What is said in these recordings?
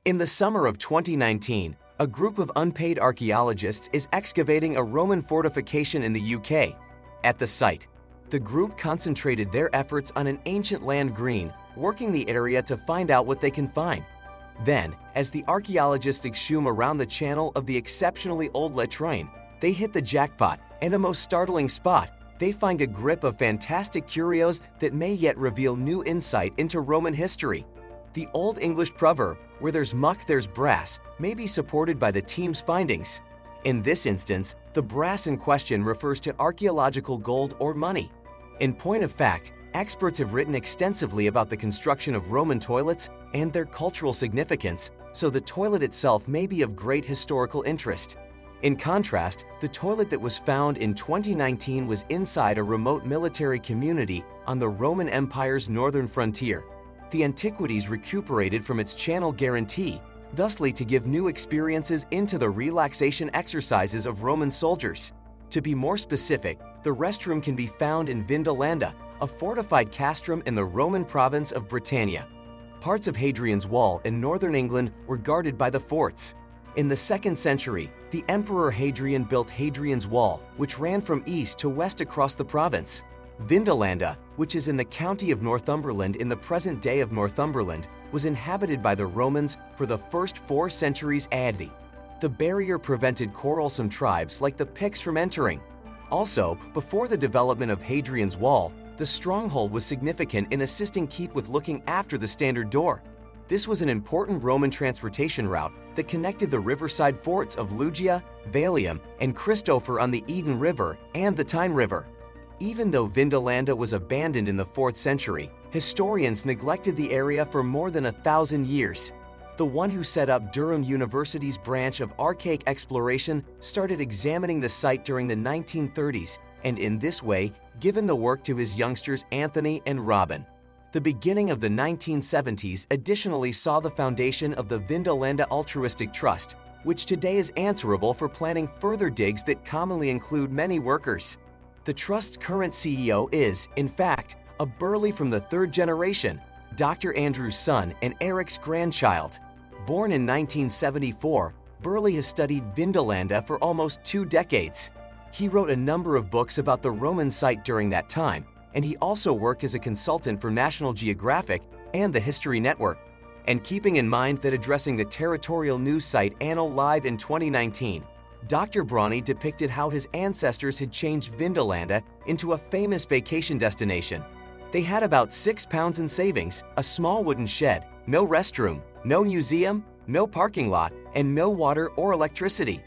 In the summer of 2019, a group of unpaid archaeologists is excavating a Roman fortification in the UK. At the site, the group concentrated their efforts on an ancient land green, working the area to find out what they can find. Then, as the archaeologists exhume around the channel of the exceptionally old latrine, they hit the jackpot, and a most startling spot. They find a grip of fantastic curios that may yet reveal new insight into Roman history. The Old English proverb, "Where there's muck, there's brass," may be supported by the team's findings. In this instance, the brass in question refers to archaeological gold or money. In point of fact, experts have written extensively about the construction of Roman toilets and their cultural significance, so the toilet itself may be of great historical interest. In contrast, the toilet that was found in 2019 was inside a remote military community on the Roman Empire's northern frontier. The antiquities recuperated from its channel guarantee, thusly to give new experiences into the relaxation exercises of Roman soldiers. To be more specific, the restroom can be found in Vindolanda, a fortified castrum in the Roman province of Britannia. Parts of Hadrian's Wall in northern England were guarded by the forts. In the 2nd century, the Emperor Hadrian built Hadrian's Wall, which ran from east to west across the province. Vindolanda, which is in the county of Northumberland in the present day of Northumberland, was inhabited by the Romans for the first 4 centuries AD. The barrier prevented quarrelsome tribes like the Picts from entering. Also, before the development of Hadrian's Wall, the stronghold was significant in assisting keep with looking after the standard door. This was an important Roman transportation route that connected the riverside forts of Lugia, Valium, and Christopher on the Eden River and the Tyne River. Even though Vindolanda was abandoned in the 4th century, historians neglected the area for more than 1,000 years. The one who set up Durham University's branch of archaic exploration started examining the site during the 1930s, and in this way, given the work to his youngsters Anthony and Robin. The beginning of the 1970s additionally saw the foundation of the Vindolanda Altruistic Trust, which today is answerable for planning further digs that commonly include many workers. The Trust's current CEO is, in fact, a burley from the 3rd generation, Dr. Andrew's son and Eric's grandchild. Born in 1974, Burley has studied Vindolanda for almost 2 decades. He wrote a number of books about the Roman site during that time, and he also worked as a consultant for National Geographic and the History Network. And keeping in mind that addressing the territorial news site Annal Live in 2019, Dr. Brawny depicted how his ancestors had changed Vindolanda into a famous vacation destination. They had about 6 pounds in savings, a small wooden shed, no restroom, no museum, no parking lot, and no water or electricity.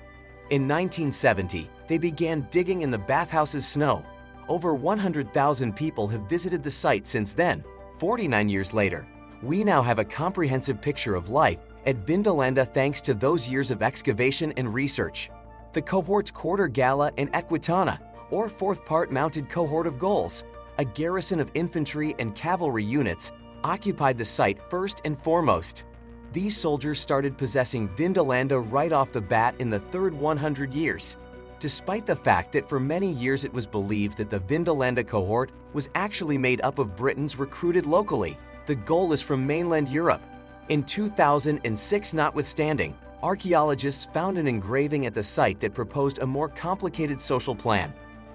In 1970, they began digging in the bathhouse's snow. Over 100,000 people have visited the site since then. 49 years later, we now have a comprehensive picture of life at Vindolanda thanks to those years of excavation and research. The cohort's quarter gala and equitana, or 4th part mounted cohort of Gauls, a garrison of infantry and cavalry units, occupied the site first and foremost. These soldiers started possessing Vindolanda right off the bat in the 3rd 100 years. Despite the fact that for many years it was believed that the Vindolanda cohort was actually made up of Britons recruited locally, the goal is from mainland Europe. In 2006 notwithstanding, archaeologists found an engraving at the site that proposed a more complicated social plan.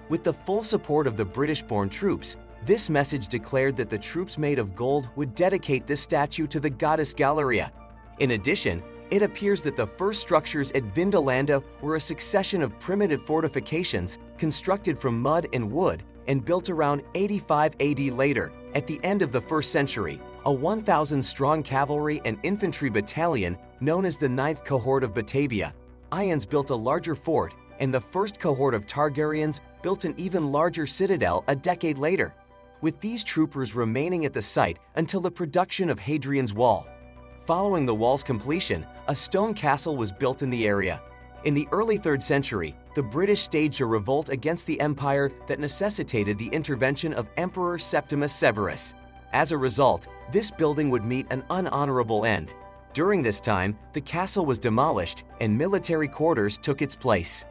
With the full support of the British-born troops, this message declared that the troops made of gold would dedicate this statue to the goddess Galeria. In addition, it appears that the first structures at Vindolanda were a succession of primitive fortifications constructed from mud and wood and built around 85 AD later, at the end of the 1st century. A 1,000-strong cavalry and infantry battalion known as the 9th Cohort of Batavia. Ions built a larger fort, and the 1st Cohort of Targaryens built an even larger citadel a decade later, with these troopers remaining at the site until the production of Hadrian's Wall. Following the wall's completion, a stone castle was built in the area. In the early 3rd century, the British staged a revolt against the empire that necessitated the intervention of Emperor Septimus Severus. As a result, this building would meet an unhonorable end. During this time, the castle was demolished and military quarters took its place.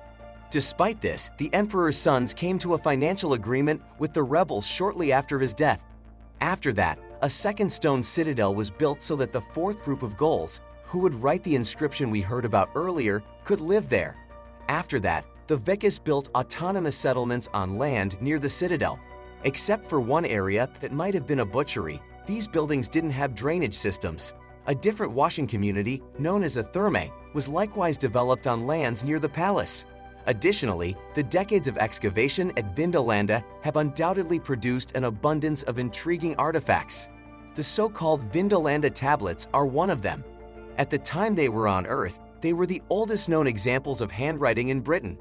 Despite this, the emperor's sons came to a financial agreement with the rebels shortly after his death. After that, a second stone citadel was built so that the 4th group of Gauls, who would write the inscription we heard about earlier could live there. After that, the Vicus built autonomous settlements on land near the citadel. Except for one area that might have been a butchery, these buildings didn't have drainage systems. A different washing community, known as a thermae, was likewise developed on lands near the palace. Additionally, the decades of excavation at Vindolanda have undoubtedly produced an abundance of intriguing artifacts. The so-called Vindolanda tablets are one of them. At the time they were on Earth, they were the oldest known examples of handwriting in Britain.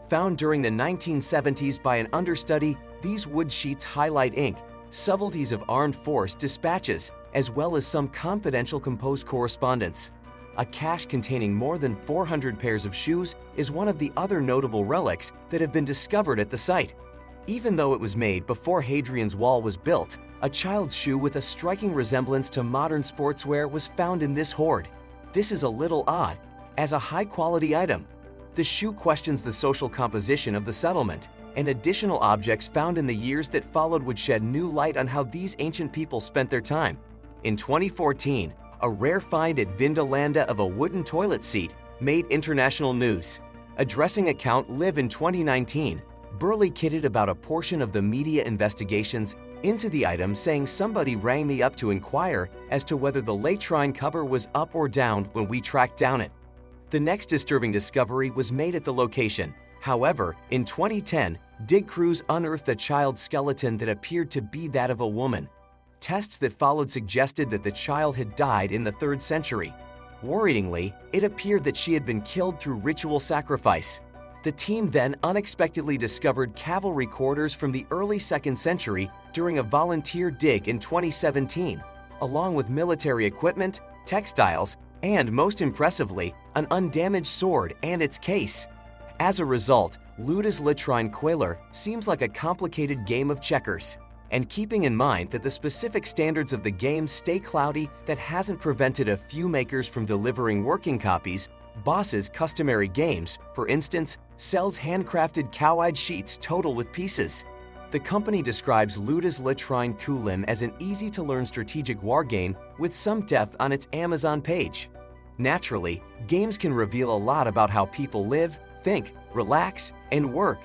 Found during the 1970s by an understudy, these wood sheets highlight ink, subtleties of armed force dispatches, as well as some confidential composed correspondence. A cache containing more than 400 pairs of shoes is one of the other notable relics that have been discovered at the site. Even though it was made before Hadrian's Wall was built, a child's shoe with a striking resemblance to modern sportswear was found in this hoard. This is a little odd, as a high-quality item. The shoe questions the social composition of the settlement, and additional objects found in the years that followed would shed new light on how these ancient people spent their time. In 2014, a rare find at Vindolanda of a wooden toilet seat made international news. Addressing account Live in 2019, Burley kidded about a portion of the media investigations into the item, saying somebody rang me up to inquire as to whether the latrine cover was up or down when we tracked down it. The next disturbing discovery was made at the location. However, in 2010, dig crews unearthed a child's skeleton that appeared to be that of a woman. Tests that followed suggested that the child had died in the 3rd century. Worryingly, it appeared that she had been killed through ritual sacrifice. The team then unexpectedly discovered cavalry quarters from the early 2nd century during a volunteer dig in 2017, along with military equipment, textiles, and most impressively, an undamaged sword and its case. As a result, Luda's latrine queller seems like a complicated game of checkers. And keeping in mind that the specific standards of the game stay cloudy, that hasn't prevented a few makers from delivering working copies. Boss's Customary Games, for instance, sells handcrafted cowhide sheets total with pieces. The company describes Luda's latrine kulim as an easy-to-learn strategic wargame with some depth on its Amazon page. Naturally, games can reveal a lot about how people live, think, relax, and work.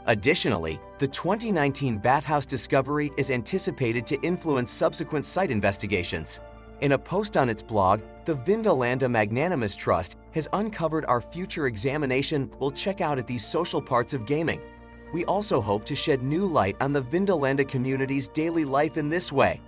Additionally, the 2019 bathhouse discovery is anticipated to influence subsequent site investigations. In a post on its blog, the Vindolanda Magnanimous Trust has uncovered our future examination will check out at these social parts of gaming. We also hope to shed new light on the Vindolanda community's daily life in this way.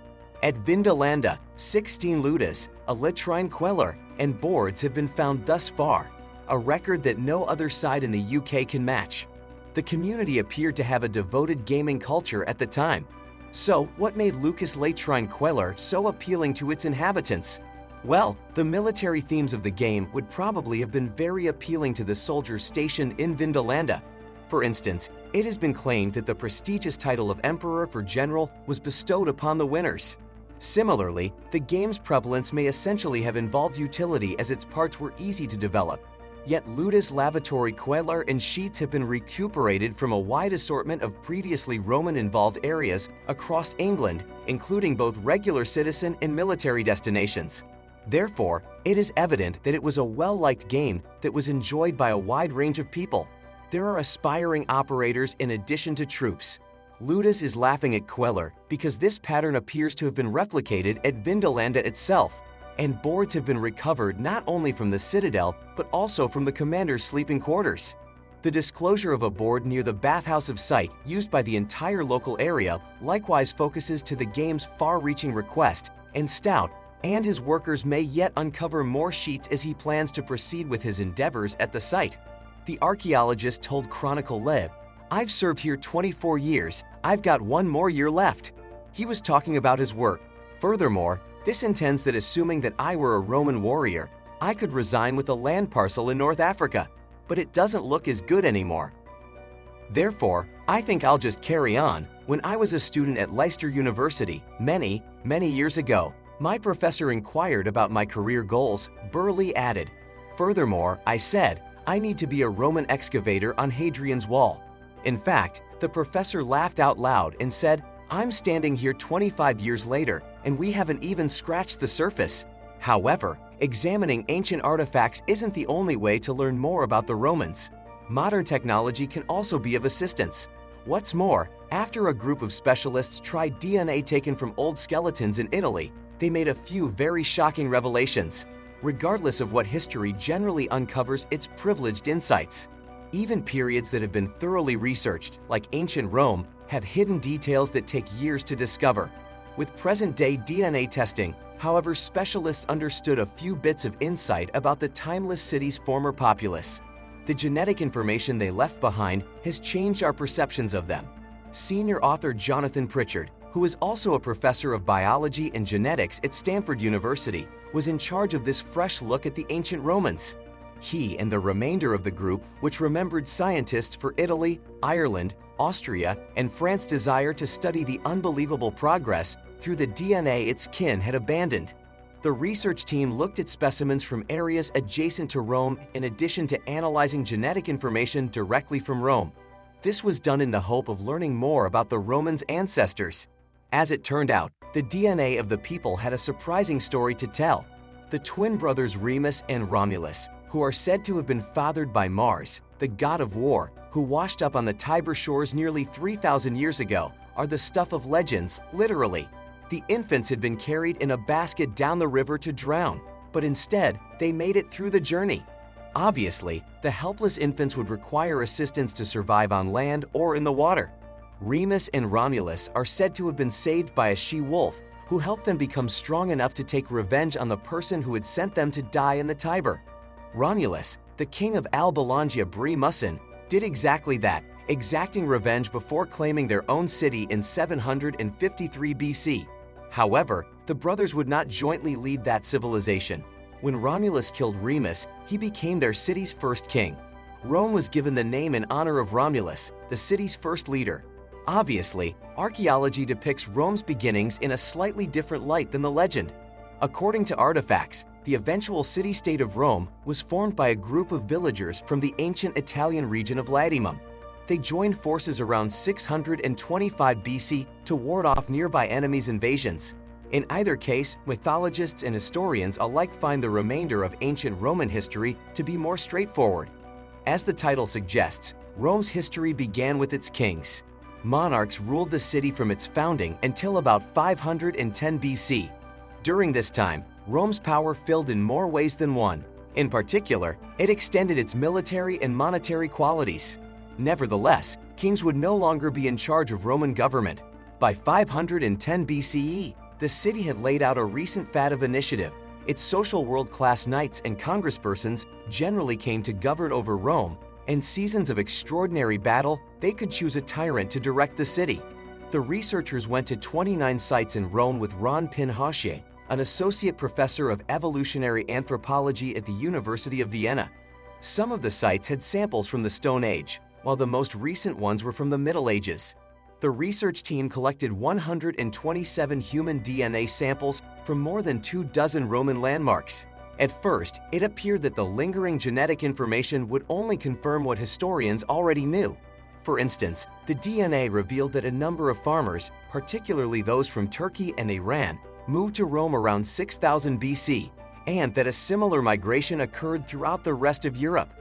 At Vindolanda, 16 ludas, a latrine queller, and boards have been found thus far, a record that no other site in the UK can match. The community appeared to have a devoted gaming culture at the time. So, what made Lucas' latrine queller so appealing to its inhabitants? Well, the military themes of the game would probably have been very appealing to the soldiers stationed in Vindolanda. For instance, it has been claimed that the prestigious title of Emperor for General was bestowed upon the winners. Similarly, the game's prevalence may essentially have involved utility as its parts were easy to develop. Yet Luda's lavatory queller and sheets have been recuperated from a wide assortment of previously Roman-involved areas across England, including both regular citizen and military destinations. Therefore, it is evident that it was a well-liked game that was enjoyed by a wide range of people. There are aspiring operators in addition to troops. Luda's is laughing at queller because this pattern appears to have been replicated at Vindolanda itself, and boards have been recovered not only from the citadel but also from the commander's sleeping quarters. The disclosure of a board near the bathhouse of site used by the entire local area likewise focuses to the game's far-reaching request, and Stout and his workers may yet uncover more sheets as he plans to proceed with his endeavors at the site. The archaeologist told Chronicle Lib, "I've served here 24 years, I've got one more year left." He was talking about his work. Furthermore, this intends that assuming that I were a Roman warrior, I could resign with a land parcel in North Africa, but it doesn't look as good anymore. Therefore, I think I'll just carry on. When I was a student at Leicester University many years ago, my professor inquired about my career goals. Burley added, "Furthermore, I said, I need to be a Roman excavator on Hadrian's Wall." In fact, the professor laughed out loud and said, "I'm standing here 25 years later, and we haven't even scratched the surface." However, examining ancient artifacts isn't the only way to learn more about the Romans. Modern technology can also be of assistance. What's more, after a group of specialists tried DNA taken from old skeletons in Italy, they made a few very shocking revelations. Regardless of what history generally uncovers its privileged insights. Even periods that have been thoroughly researched, like ancient Rome, have hidden details that take years to discover. With present-day DNA testing, however, specialists understood a few bits of insight about the timeless city's former populace. The genetic information they left behind has changed our perceptions of them. Senior author Jonathan Pritchard, who is also a professor of biology and genetics at Stanford University, was in charge of this fresh look at the ancient Romans. He and the remainder of the group, which remembered scientists for Italy, Ireland, Austria, and France's desire to study the unbelievable progress through the DNA its kin had abandoned. The research team looked at specimens from areas adjacent to Rome in addition to analyzing genetic information directly from Rome. This was done in the hope of learning more about the Romans' ancestors. As it turned out, the DNA of the people had a surprising story to tell. The twin brothers Remus and Romulus, who are said to have been fathered by Mars, the god of war, who washed up on the Tiber shores nearly 3,000 years ago, are the stuff of legends, literally. The infants had been carried in a basket down the river to drown, but instead, they made it through the journey. Obviously, the helpless infants would require assistance to survive on land or in the water. Remus and Romulus are said to have been saved by a she-wolf, who helped them become strong enough to take revenge on the person who had sent them to die in the Tiber. Romulus, the king of Alba Brie Musin, did exactly that, exacting revenge before claiming their own city in 753 BC. However, the brothers would not jointly lead that civilization. When Romulus killed Remus, he became their city's first king. Rome was given the name in honor of Romulus, the city's first leader. Obviously, archaeology depicts Rome's beginnings in a slightly different light than the legend. According to artifacts, the eventual city-state of Rome was formed by a group of villagers from the ancient Italian region of Latium. They joined forces around 625 BC to ward off nearby enemies' invasions. In either case, mythologists and historians alike find the remainder of ancient Roman history to be more straightforward. As the title suggests, Rome's history began with its kings. Monarchs ruled the city from its founding until about 510 BC. During this time, Rome's power filled in more ways than one. In particular, it extended its military and monetary qualities. Nevertheless, kings would no longer be in charge of Roman government. By 510 BCE, the city had laid out a recent fad of initiative. Its social world-class knights and congresspersons generally came to govern over Rome. In seasons of extraordinary battle, they could choose a tyrant to direct the city. The researchers went to 29 sites in Rome with Ron Pinhausier, an associate professor of evolutionary anthropology at the University of Vienna. Some of the sites had samples from the Stone Age, while the most recent ones were from the Middle Ages. The research team collected 127 human DNA samples from more than 24 Roman landmarks. At first, it appeared that the lingering genetic information would only confirm what historians already knew. For instance, the DNA revealed that a number of farmers, particularly those from Turkey and Iran, moved to Rome around 6000 BC, and that a similar migration occurred throughout the rest of Europe.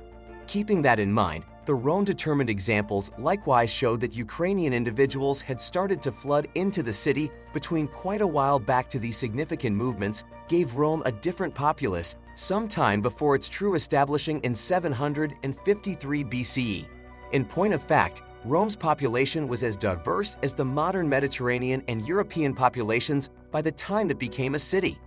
Keeping that in mind, the Rome-determined examples likewise showed that Ukrainian individuals had started to flood into the city between quite a while back to these significant movements gave Rome a different populace sometime before its true establishing in 753 BCE. In point of fact, Rome's population was as diverse as the modern Mediterranean and European populations by the time it became a city.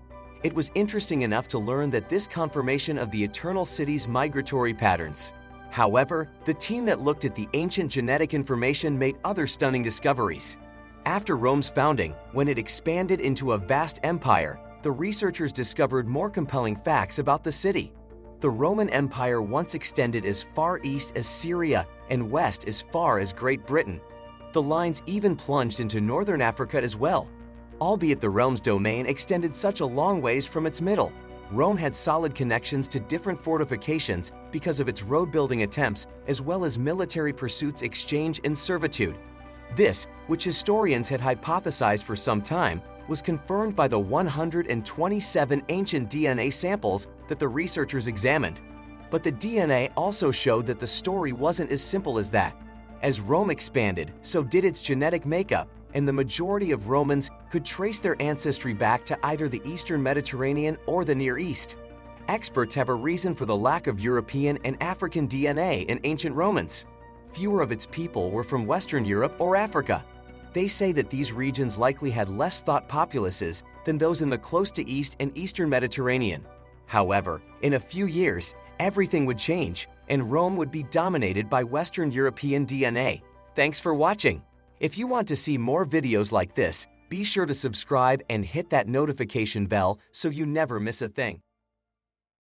It was interesting enough to learn that this confirmation of the eternal city's migratory patterns. However, the team that looked at the ancient genetic information made other stunning discoveries. After Rome's founding, when it expanded into a vast empire, the researchers discovered more compelling facts about the city. The Roman Empire once extended as far east as Syria and west as far as Great Britain. The lines even plunged into northern Africa as well. Albeit the realm's domain extended such a long ways from its middle, Rome had solid connections to different fortifications because of its road-building attempts as well as military pursuits, exchange, and servitude. This, which historians had hypothesized for some time, was confirmed by the 127 ancient DNA samples that the researchers examined. But the DNA also showed that the story wasn't as simple as that. As Rome expanded, so did its genetic makeup, and the majority of Romans could trace their ancestry back to either the Eastern Mediterranean or the Near East. Experts have a reason for the lack of European and African DNA in ancient Romans. Fewer of its people were from Western Europe or Africa. They say that these regions likely had less thought populaces than those in the close to East and Eastern Mediterranean. However, in a few years, everything would change, and Rome would be dominated by Western European DNA. Thanks for watching. If you want to see more videos like this, be sure to subscribe and hit that notification bell so you never miss a thing.